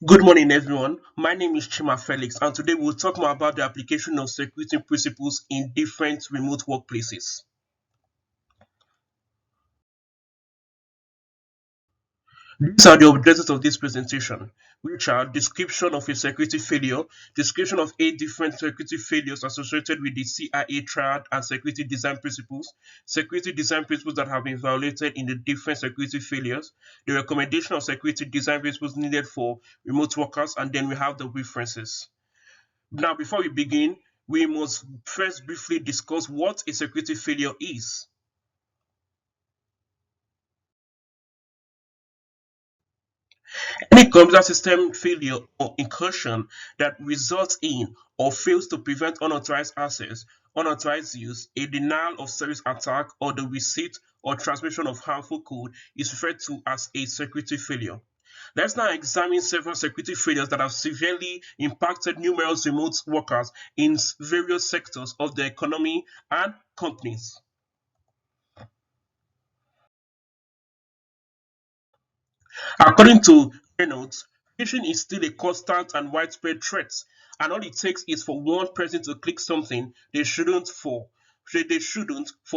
Good morning, everyone. My name is Chima Felix, and today we'll talk more about the application of security principles in different remote workplaces. These are the objectives of this presentation, which are description of a security failure, description of 8 different security failures associated with the CIA triad and security design principles, security design principles that have been violated in the different security failures, the recommendation of security design principles needed for remote workers, and then we have the references. Now, before we begin, we must first briefly discuss what a security failure is. Any computer system failure or incursion that results in or fails to prevent unauthorized access, unauthorized use, a denial of service attack, or the receipt or transmission of harmful code is referred to as a security failure. Let's now examine several security failures that have severely impacted numerous remote workers in various sectors of the economy and companies. According to Reynolds, phishing is still a constant and widespread threat, and all it takes is for one person to click something they shouldn't for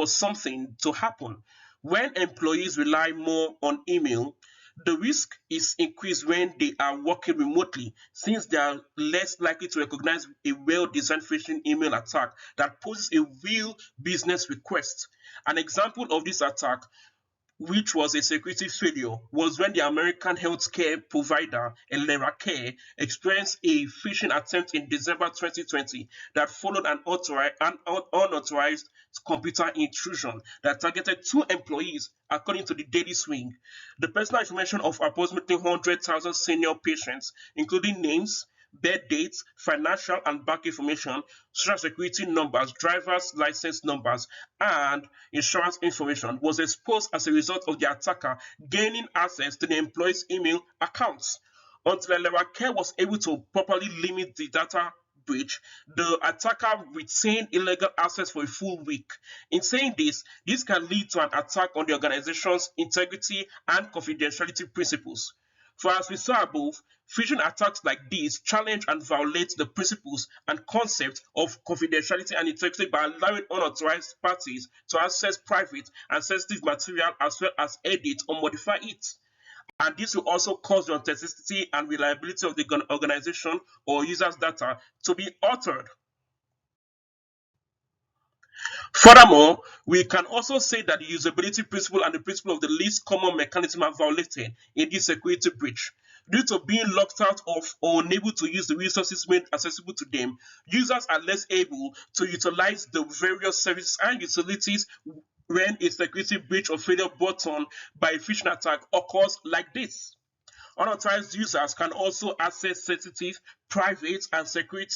something to happen. When employees rely more on email, the risk is increased when they are working remotely, since they are less likely to recognize a well-designed phishing email attack that poses a real business request. An example of this attack, which was a security failure, was when the American healthcare provider Care experienced a phishing attempt in December 2020 that followed an unauthorized computer intrusion that targeted 2 employees, according to the Daily Swing. The personal information of approximately 100,000 senior patients, including names, birth dates, financial and bank information, social security numbers, driver's license numbers, and insurance information, was exposed as a result of the attacker gaining access to the employee's email accounts. Until Care was able to properly limit the data breach, the attacker retained illegal access for a full week. In saying this can lead to an attack on the organization's integrity and confidentiality principles. For as we saw above, phishing attacks like these challenge and violate the principles and concept of confidentiality and integrity by allowing unauthorized parties to access private and sensitive material as well as edit or modify it. And this will also cause the authenticity and reliability of the organization or user's data to be altered. Furthermore, we can also say that the usability principle and the principle of the least common mechanism are violated in this security breach. Due to being locked out of or unable to use the resources made accessible to them, users are less able to utilize the various services and utilities when a security breach or failure brought on by a phishing attack occurs like this. Unauthorized users can also access sensitive, private, and secret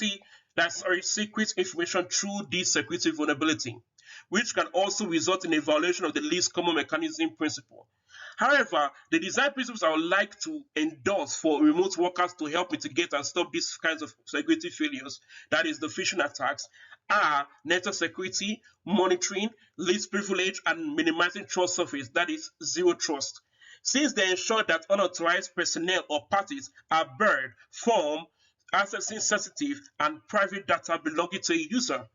information through this security vulnerability, which can also result in a violation of the least common mechanism principle. However, the design principles I would like to endorse for remote workers to help mitigate and stop these kinds of security failures, that is the phishing attacks, are network security, monitoring, least privilege, and minimizing trust surface, that is zero trust, since they ensure that unauthorized personnel or parties are barred from accessing sensitive and private data belonging to a user,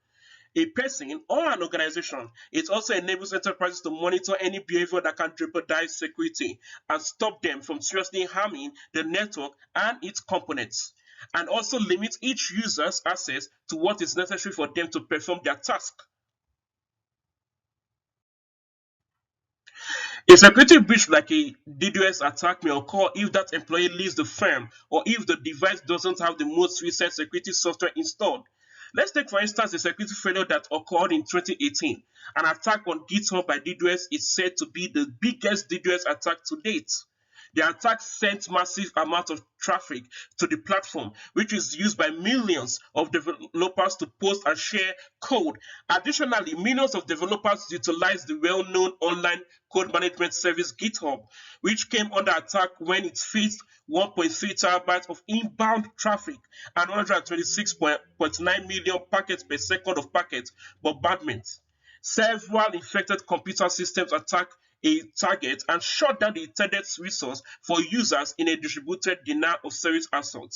a person, or an organization. It also enables enterprises to monitor any behavior that can jeopardize security and stop them from seriously harming the network and its components, and also limit each user's access to what is necessary for them to perform their task. A security breach like a DDoS attack may occur if that employee leaves the firm or if the device doesn't have the most recent security software installed. Let's take, for instance, a security failure that occurred in 2018. An attack on GitHub by DDoS is said to be the biggest DDoS attack to date. The attack sent massive amount of traffic to the platform, which is used by millions of developers to post and share code. Additionally, millions of developers utilize the well-known online code management service GitHub, which came under attack when it faced 1.3 terabytes of inbound traffic and 126.9 million packets per second of packet bombardment. Several infected computer systems attack a target and shut down the intended resource for users in a distributed denial of service assault.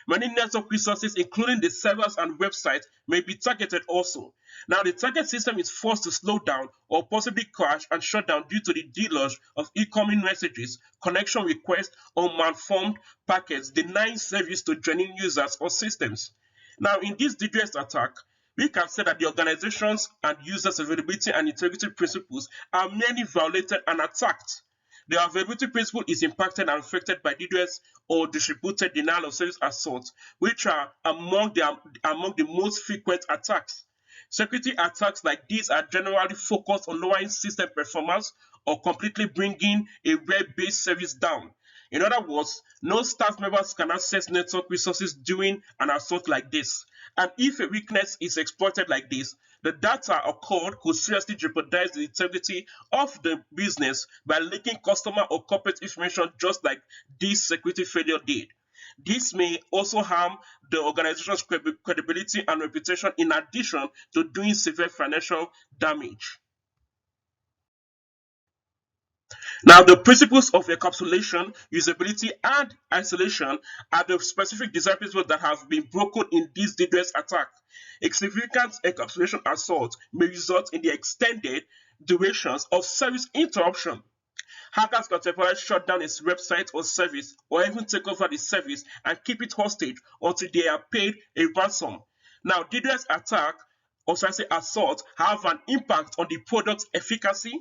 Many network resources, including the servers and websites, may be targeted also. Now, the target system is forced to slow down or possibly crash and shut down due to the deluge of incoming messages, connection requests, or malformed packets denying service to genuine users or systems. Now, in this DDoS attack, we can say that the organization's and users' availability and integrity principles are mainly violated and attacked. The availability principle is impacted and affected by DDoS or distributed denial of service assault, which are among the most frequent attacks. Security attacks like these are generally focused on lowering system performance or completely bringing a web-based service down. In other words, no staff members can access network resources during an assault like this. And if a weakness is exploited like this, the data or code could seriously jeopardize the integrity of the business by leaking customer or corporate information, just like this security failure did. This may also harm the organization's credibility and reputation in addition to doing severe financial damage. Now, the principles of encapsulation, usability, and isolation are the specific design principles that have been broken in this DDoS attack. A significant encapsulation assault may result in the extended durations of service interruption. Hackers can temporarily shut down its website or service, or even take over the service and keep it hostage until they are paid a ransom. Now, DDoS attack, or should I say assault, have an impact on the product's efficiency,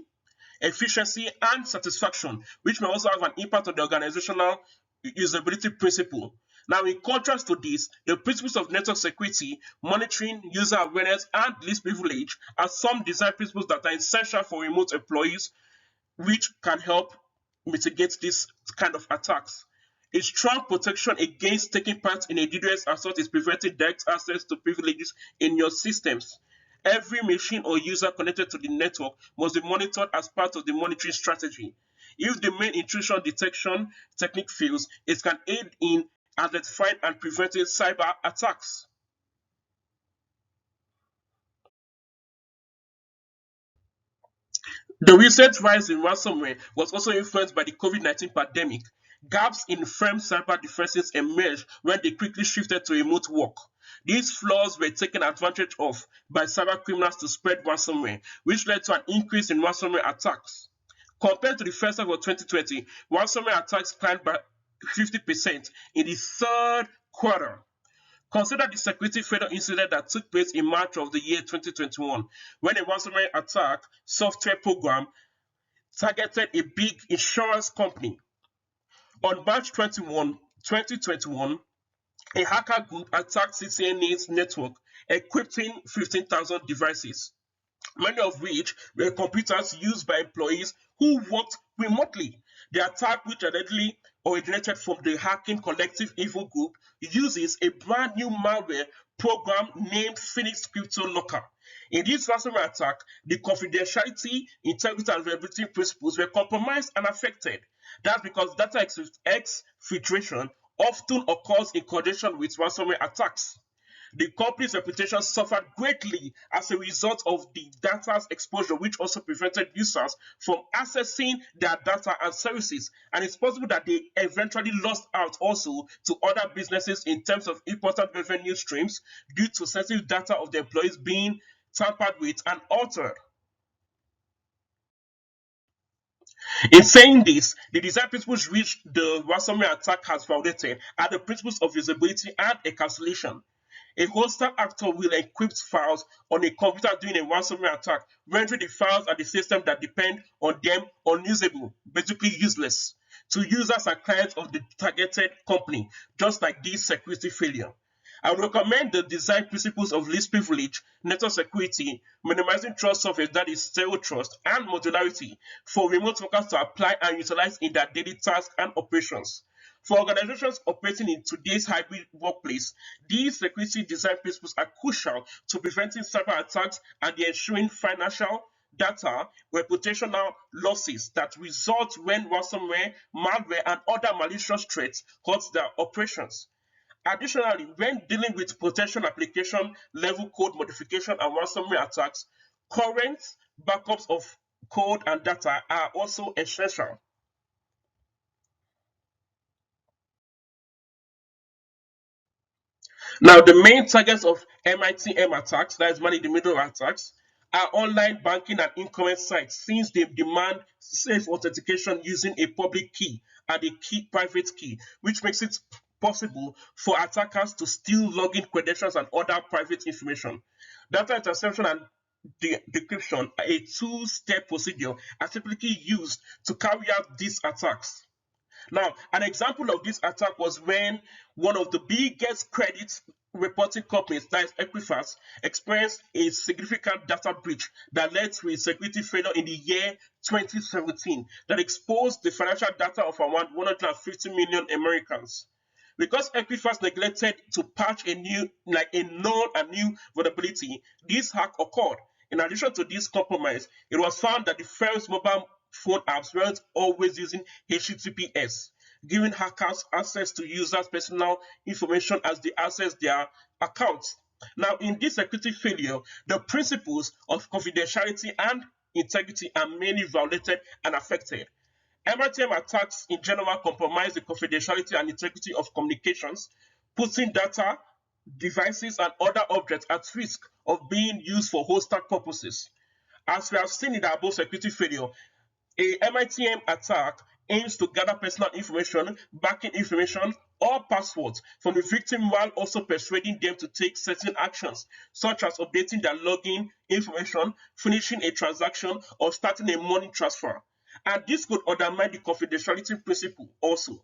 and satisfaction, which may also have an impact on the organizational usability principle. Now, in contrast to this, the principles of network security, monitoring, user awareness, and least privilege are some design principles that are essential for remote employees, which can help mitigate this kind of attacks. A strong protection against taking part in a DDoS assault is preventing direct access to privileges in your systems. Every machine or user connected to the network must be monitored as part of the monitoring strategy. If the main intrusion detection technique fails, it can aid in identifying and preventing cyber attacks. The recent rise in ransomware was also influenced by the COVID-19 pandemic. Gaps in firm cyber defenses emerged when they quickly shifted to remote work. These flaws were taken advantage of by cyber criminals to spread ransomware, which led to an increase in ransomware attacks. Compared to the first half of 2020, ransomware attacks climbed by 50% in the third quarter. Consider the security failure incident that took place in March of the year 2021, when a ransomware attack software program targeted a big insurance company. On March 21, 2021, a hacker group attacked CCNA's network, equipping 15,000 devices, many of which were computers used by employees who worked remotely. The attack, which allegedly originated from the hacking collective evil group, uses a brand new malware program named Phoenix Crypto Locker. In this ransomware attack, the confidentiality, integrity, and availability principles were compromised and affected. That's because data exfiltration often occurs in conjunction with ransomware attacks. The company's reputation suffered greatly as a result of the data's exposure, which also prevented users from accessing their data and services. And it's possible that they eventually lost out also to other businesses in terms of important revenue streams due to sensitive data of the employees being tampered with and altered. In saying this, the design principles which the ransomware attack has violated are the principles of usability and encapsulation. A hostile actor will encrypt files on a computer during a ransomware attack, rendering the files and the system that depend on them unusable, basically useless, to users and clients of the targeted company, just like this security failure. I would recommend the design principles of least privilege, network security, minimizing trust surface, that is zero trust, and modularity for remote workers to apply and utilize in their daily tasks and operations. For organizations operating in today's hybrid workplace, these security design principles are crucial to preventing cyber attacks and the ensuing financial, data, reputational losses that result when ransomware, malware, and other malicious threats hurt their operations. Additionally, when dealing with protection application, level code modification, and ransomware attacks, current backups of code, and data are also essential. Now, the main targets of MITM attacks, that is man in the middle attacks, are online banking and e-commerce sites, since they demand safe authentication using a public key and a private key, which makes it possible for attackers to steal login credentials and other private information. Data interception and decryption, a two-step procedure, are typically used to carry out these attacks. Now, an example of this attack was when one of the biggest credit reporting companies, that is Equifax, experienced a significant data breach that led to a security failure in the year 2017 that exposed the financial data of around 150 million Americans. Because Equifax neglected to patch a new, like a known and new vulnerability, this hack occurred. In addition to this compromise, it was found that the firm's mobile phone apps weren't always using HTTPS, giving hackers access to users' personal information as they access their accounts. Now, in this security failure, the principles of confidentiality and integrity are mainly violated and affected. MRTM attacks in general compromise the confidentiality and integrity of communications, putting data, devices, and other objects at risk of being used for hostile purposes. As we have seen in the above security failure, a MITM attack aims to gather personal information, banking information, or passwords from the victim while also persuading them to take certain actions, such as updating their login information, finishing a transaction, or starting a money transfer. And this could undermine the confidentiality principle also.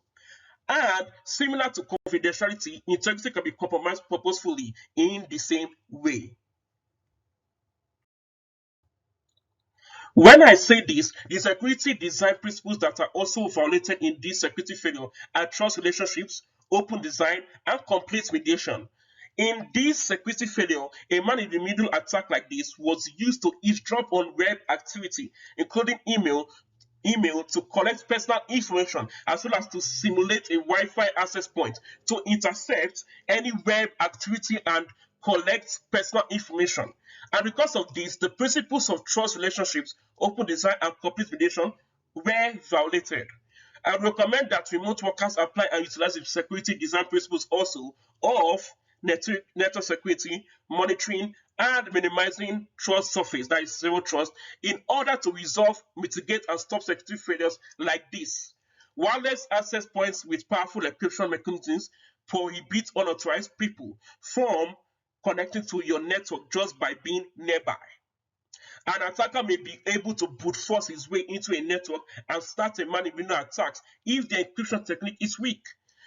And similar to confidentiality, integrity can be compromised purposefully in the same way. When I say this, the security design principles that are also violated in this security failure are trust relationships, open design, and complete mediation. In this security failure, a man in the middle attack like this was used to eavesdrop on web activity, including email to collect personal information as well as to simulate a Wi-Fi access point to intercept any web activity and collect personal information. And because of this, the principles of trust relationships, open design, and complete mediation were violated. I recommend that remote workers apply and utilize the security design principles also of network security, monitoring, and minimizing trust surface, that is zero trust, in order to resolve, mitigate, and stop security failures like this. Wireless access points with powerful encryption mechanisms prohibit unauthorized people from connecting to your network just by being nearby. An attacker may be able to brute force his way into a network and start a man-in-the-middle attack if the encryption technique is weak.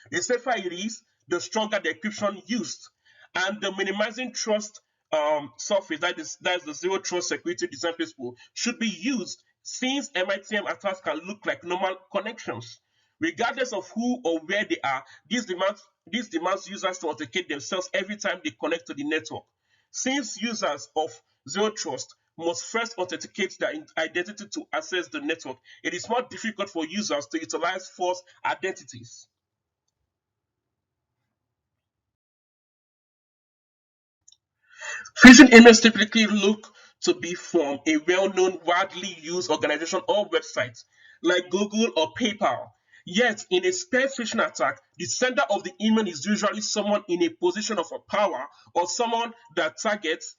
The safer it is, the stronger the encryption used. And the minimizing trust surface, that is the zero trust security design principle, should be used since MITM attacks can look like normal connections. Regardless of who or where they are, this demands users to authenticate themselves every time they connect to the network. Since users of zero trust must first authenticate their identity to access the network, it is more difficult for users to utilize false identities. Phishing emails typically look to be from a well-known, widely used organization or website like Google or PayPal. Yet, in a spear phishing attack, the sender of the email is usually someone in a position of power or someone that targets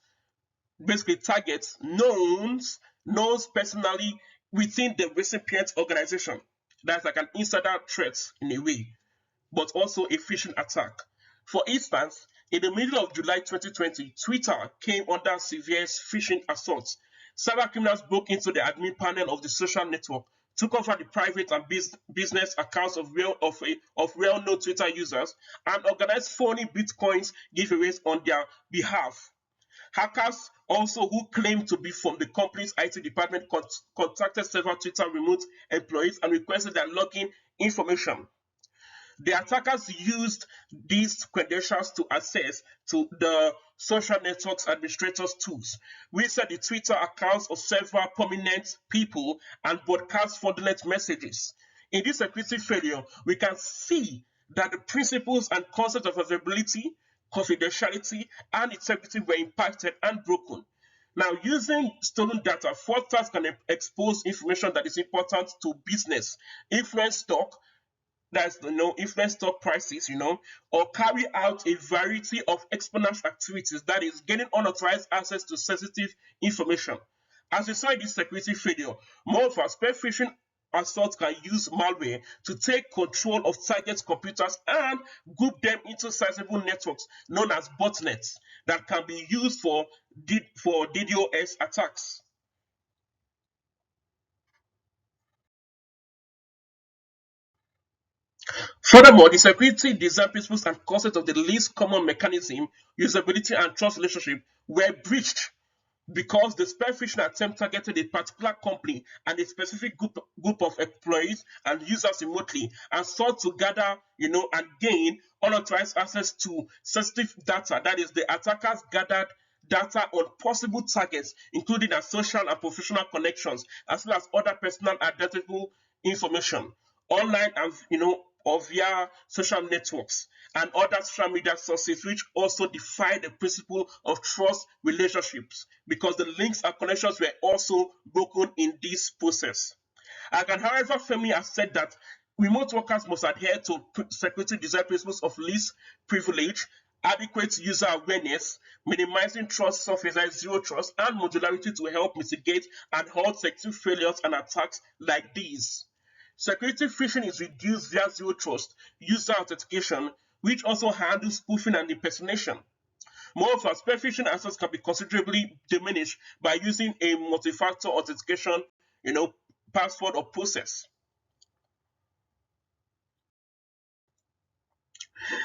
knows personally within the recipient organization. That's like an insider threat in a way, but also a phishing attack. For instance, in the middle of July 2020, Twitter came under severe phishing assaults. Cyber criminals broke into the admin panel of the social network, took over the private and business accounts of well-known Twitter users, and organized phony Bitcoins giveaways on their behalf. Hackers also who claimed to be from the company's IT department contacted several Twitter remote employees and requested their login information. The attackers used these credentials to access to the social networks administrators tools, which set the Twitter accounts of several prominent people and broadcast fraudulent messages. In this security failure, we can see that the principles and concepts of availability, confidentiality, and integrity were impacted and broken. Now, using stolen data, fraudsters can expose information that is important to business, influence stock, that's influence stock prices, or carry out a variety of espionage activities, that is gaining unauthorized access to sensitive information. As we saw in this security failure, moreover, spear phishing assaults can use malware to take control of target computers and group them into sizable networks known as botnets that can be used for DDoS attacks. Furthermore, the security design principles and concept of the least common mechanism, usability, and trust relationship were breached because the spear phishing attempt targeted a particular company and a specific group of employees and users remotely and sought to gather, and gain unauthorized access to sensitive data. That is, the attackers gathered data on possible targets, including their social and professional connections, as well as other personal identifiable information online and or via social networks and other social media sources, which also defy the principle of trust relationships because the links and connections were also broken in this process. I can, however, firmly assert that remote workers must adhere to security design principles of least privilege, adequate user awareness, minimizing trust surface like zero trust, and modularity to help mitigate and halt security failures and attacks like these. Security phishing is reduced via zero trust user authentication, which also handles spoofing and impersonation. Moreover, spear phishing access can be considerably diminished by using a multi-factor authentication, you know, password or process.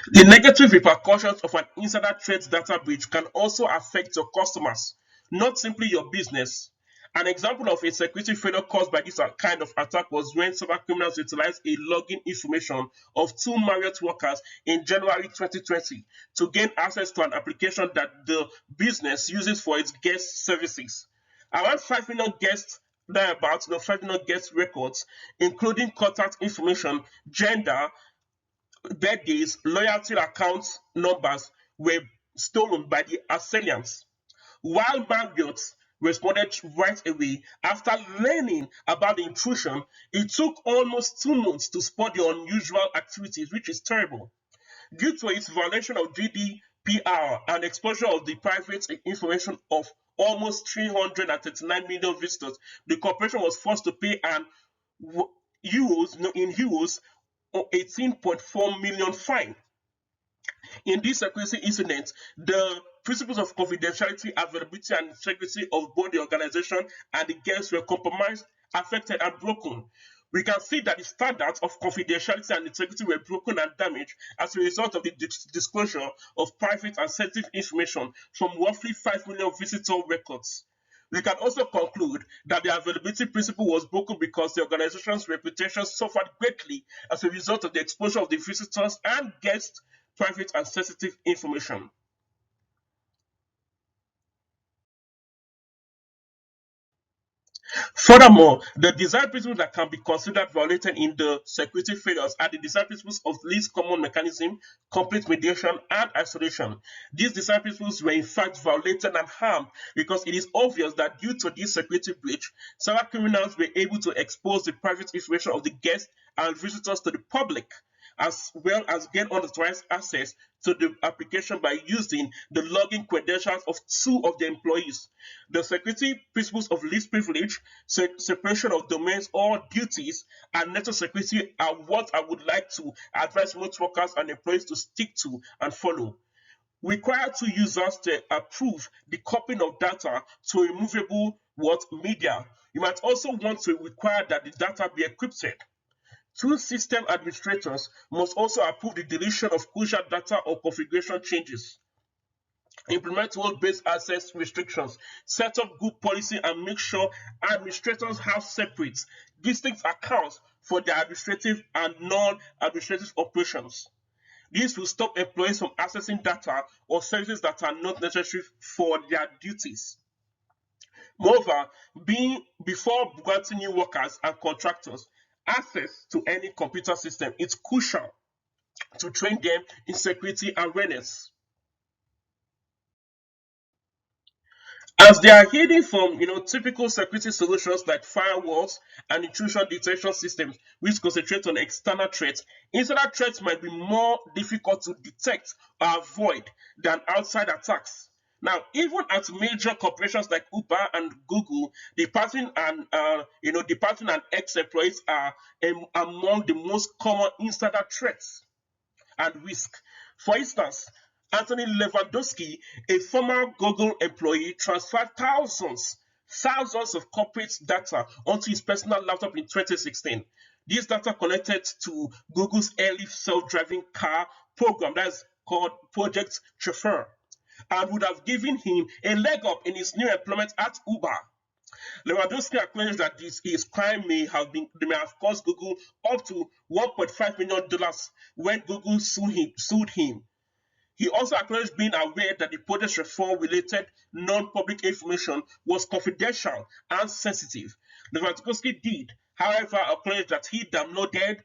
The negative repercussions of an insider threat data breach can also affect your customers, not simply your business. An example of a security failure caused by this kind of attack was when cyber criminals utilized a login information of two Marriott workers in January 2020 to gain access to an application that the business uses for its guest services. Around 5 million guests thereabouts, 5 million guest records, including contact information, gender, birthdays, loyalty accounts numbers were stolen by the assailants. While Marriott responded right away after learning about the intrusion, it took almost 2 months to spot the unusual activities, which is terrible. Due to its violation of GDPR and exposure of the private information of almost 339 million visitors, the corporation was forced to pay an euros, no, in euros, 18.4 million fine. In this secrecy incident, the principles of confidentiality, availability, and integrity of both the organization and the guests were compromised, affected, and broken. We can see that the standards of confidentiality and integrity were broken and damaged as a result of the disclosure of private and sensitive information from roughly 5 million visitor records. We can also conclude that the availability principle was broken because the organization's reputation suffered greatly as a result of the exposure of the visitors and guests' private and sensitive information. Furthermore, the design principles that can be considered violated in the security failures are the design principles of least common mechanism, complete mediation, and isolation. These design principles were in fact violated and harmed because it is obvious that due to this security breach, cyber criminals were able to expose the private information of the guests and visitors to the public, as well as gain unauthorized access to the application by using the login credentials of two of the employees. The security principles of least privilege, separation of domains or duties, and network security are what I would like to advise most workers and employees to stick to and follow. Require two users to approve the copying of data to removable media. You might also want to require that the data be encrypted. Two system administrators must also approve the deletion of crucial data or configuration changes. Implement role-based access restrictions, set up group policy, and make sure administrators have separate, distinct accounts for their administrative and non-administrative operations. This will stop employees from accessing data or services that are not necessary for their duties. Moreover, being before granting new workers and contractors access to any computer system, it's crucial to train them in security awareness. As they are hidden from typical security solutions like firewalls and intrusion detection systems, which concentrate on external threats, internal threats might be more difficult to detect or avoid than outside attacks. Now, even at major corporations like Uber and Google, departing and ex-employees are among the most common insider threats and risk. For instance, Anthony Lewandowski, a former Google employee, transferred thousands of corporate data onto his personal laptop in 2016. This data connected to Google's early self-driving car program that's called Project Chauffeur and would have given him a leg up in his new employment at Uber. Lewandowski acknowledged that his crime may have cost Google up to $1.5 million when Google sued him. He also acknowledged being aware that the project's reform-related non-public information was confidential and sensitive. Lewandowski did, however, acknowledge that he downloaded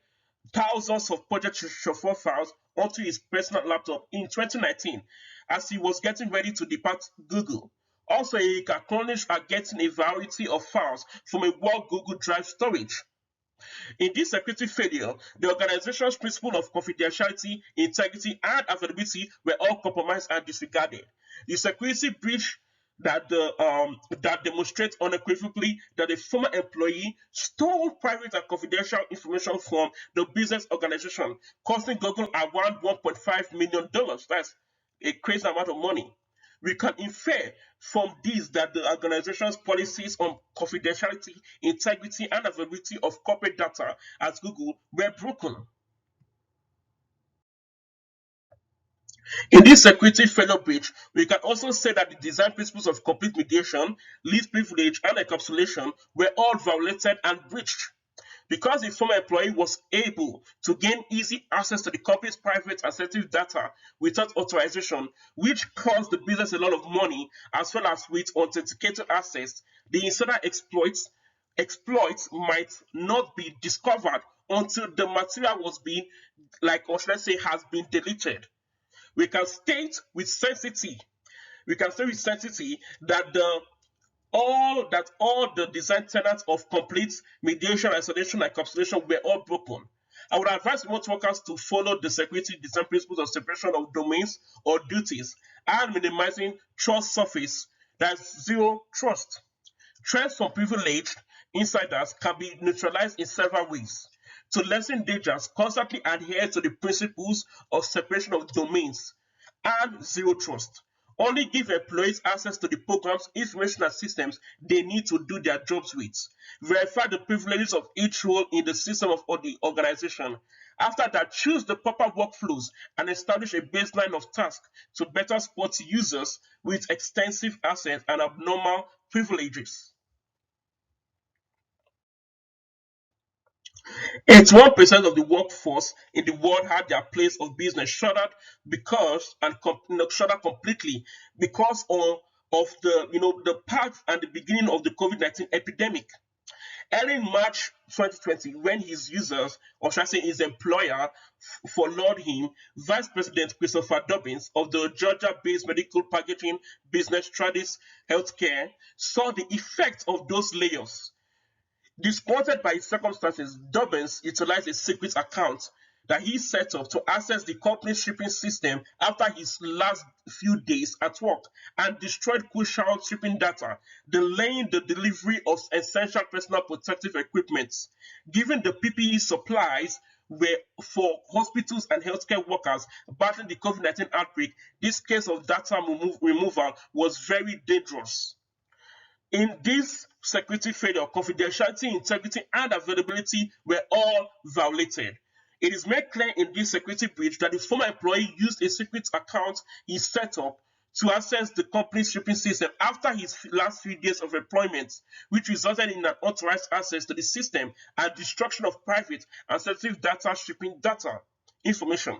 thousands of project chauffeur files onto his personal laptop in 2019 as he was getting ready to depart Google. Also, he acknowledged getting a variety of files from a work Google Drive storage. In this security failure, the organization's principle of confidentiality, integrity, and availability were all compromised and disregarded. The security breach that demonstrates unequivocally that a former employee stole private and confidential information from the business organization, costing Google around $1.5 million. That's a crazy amount of money. We can infer from this that the organization's policies on confidentiality, integrity, and availability of corporate data at Google were broken. In this security failure breach, we can also say that the design principles of complete mediation, least privilege, and encapsulation were all violated and breached. Because the former employee was able to gain easy access to the company's private and sensitive data without authorization, which cost the business a lot of money, as well as with authenticated access, the insider exploits might not be discovered until the material was being, or should I say, has been deleted. We can state with certainty, that all the design tenets of complete mediation, isolation, and encapsulation were all broken. I would advise remote workers to follow the security design principles of separation of domains or duties and minimizing trust surface, that's zero trust. Threats from privileged insiders can be neutralized in several ways. To lessen dangers, constantly adhere to the principles of separation of domains and zero trust. Only give employees access to the programs, information, and systems they need to do their jobs with. Verify the privileges of each role in the system of the organization. After that, choose the proper workflows and establish a baseline of tasks to better support users with extensive access and abnormal privileges. 81% of the workforce in the world had their place of business shuttered shuttered completely because of the path and the beginning of the COVID-19 epidemic. Early in March 2020, when his users, or should I say his employer, followed him, Vice President Christopher Dobbins of the Georgia-based medical packaging business Tradis Healthcare saw the effect of those layoffs. Disappointed by his circumstances, Dobbins utilized a secret account that he set up to access the company's shipping system after his last few days at work and destroyed crucial shipping data, delaying the delivery of essential personal protective equipment. Given the PPE supplies were for hospitals and healthcare workers battling the COVID-19 outbreak, this case of data removal was very dangerous. In this security failure, confidentiality, integrity, and availability were all violated. It is made clear in this security breach that the former employee used a secret account he set up to access the company's shipping system after his last few days of employment, which resulted in unauthorized access to the system and destruction of private and sensitive data shipping data information.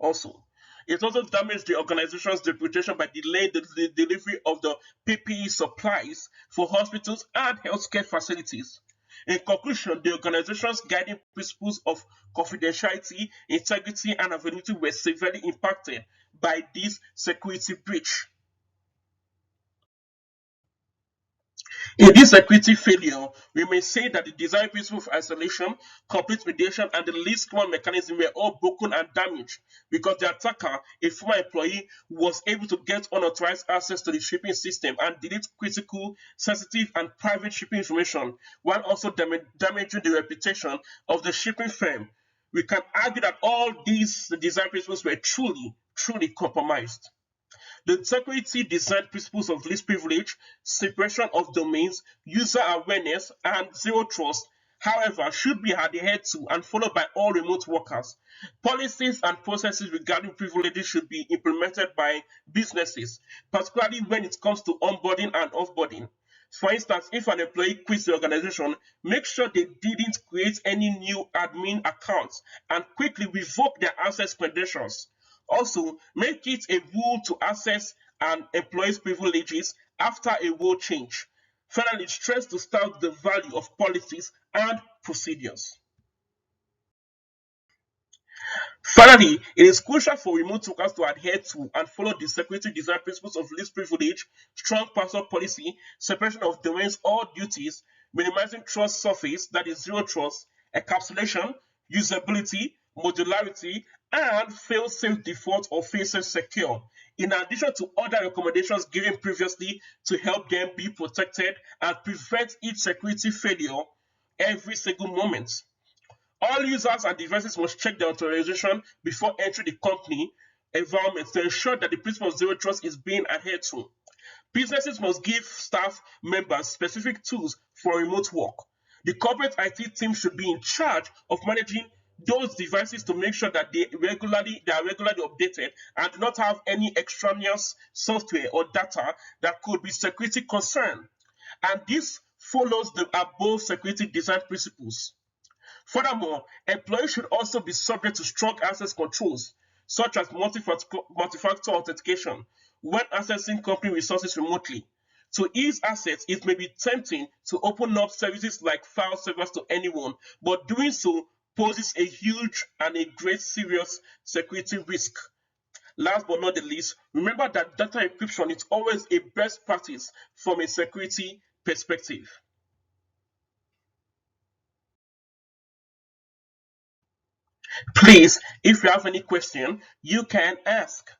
Also, it also damaged the organization's reputation by delaying the delivery of the PPE supplies for hospitals and healthcare facilities. In conclusion, the organization's guiding principles of confidentiality, integrity, and availability were severely impacted by this security breach. In this security failure, we may say that the design principle of isolation, complete mediation, and the least common mechanism were all broken and damaged because the attacker, a former employee, was able to get unauthorized access to the shipping system and delete critical, sensitive, and private shipping information while also damaging the reputation of the shipping firm. We can argue that all these design principles were truly compromised. The security design principles of least privilege, separation of domains, user awareness, and zero trust, however, should be adhered to and followed by all remote workers. Policies and processes regarding privileges should be implemented by businesses, particularly when it comes to onboarding and offboarding. For instance, if an employee quits the organization, make sure they didn't create any new admin accounts and quickly revoke their access credentials. Also, make it a rule to access an employee's privileges after a role change. Finally, stress to start the value of policies and procedures. Finally, it is crucial for remote workers to adhere to and follow the security design principles of least privilege, strong password policy, separation of domains or duties, minimizing trust surface, that is zero trust, encapsulation, usability, modularity, and fail-safe default or fail-safe secure, in addition to other recommendations given previously to help them be protected and prevent each security failure every single moment. All users and devices must check their authorization before entering the company environment to ensure that the principle of zero trust is being adhered to. Businesses must give staff members specific tools for remote work. The corporate IT team should be in charge of managing those devices to make sure that they are regularly updated and do not have any extraneous software or data that could be security concern. And this follows the above security design principles. Furthermore, employees should also be subject to strong access controls, such as multi-factor authentication, when accessing company resources remotely. To ease access, it may be tempting to open up services like file servers to anyone, but doing so poses a huge and a great serious security risk. Last but not the least, remember that data encryption is always a best practice from a security perspective. Please, if you have any question, you can ask.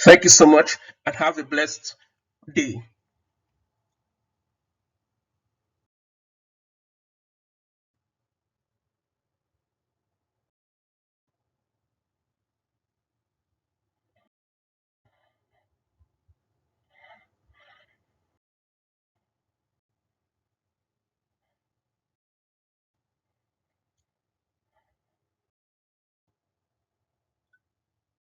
Thank you so much and have a blessed day.